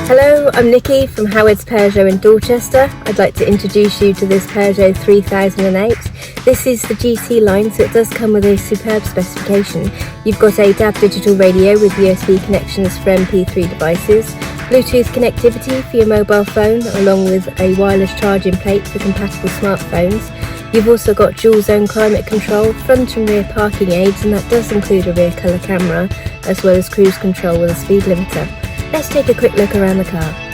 Hello, I'm Nikki from Howard's Peugeot in Dorchester. I'd like to introduce you to this Peugeot 3008. This is the GT line, so it does come with a superb specification. You've got a DAB digital radio with USB connections for MP3 devices, Bluetooth connectivity for your mobile phone, along with a wireless charging plate for compatible smartphones. You've also got dual zone climate control, front and rear parking aids, and that does include a rear colour camera, as well as cruise control with a speed limiter. Let's take a quick look around the car.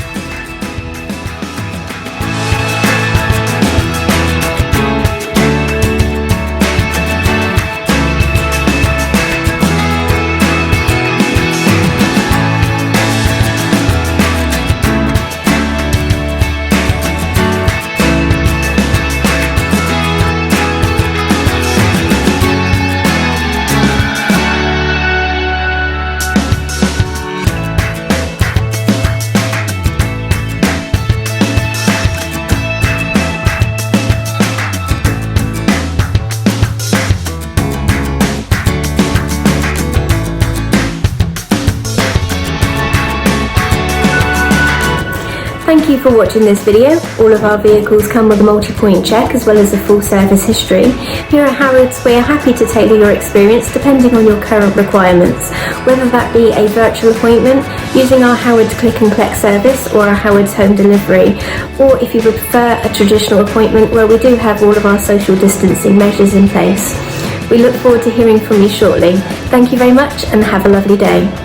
Thank you for watching this video. All of our vehicles come with a multi-point check as well as a full service history. Here at Howard's, we are happy to tailor your experience depending on your current requirements, whether that be a virtual appointment, using our Howard's Click and Collect service or our Howard's Home Delivery, or if you would prefer a traditional appointment where we do have all of our social distancing measures in place. We look forward to hearing from you shortly. Thank you very much and have a lovely day.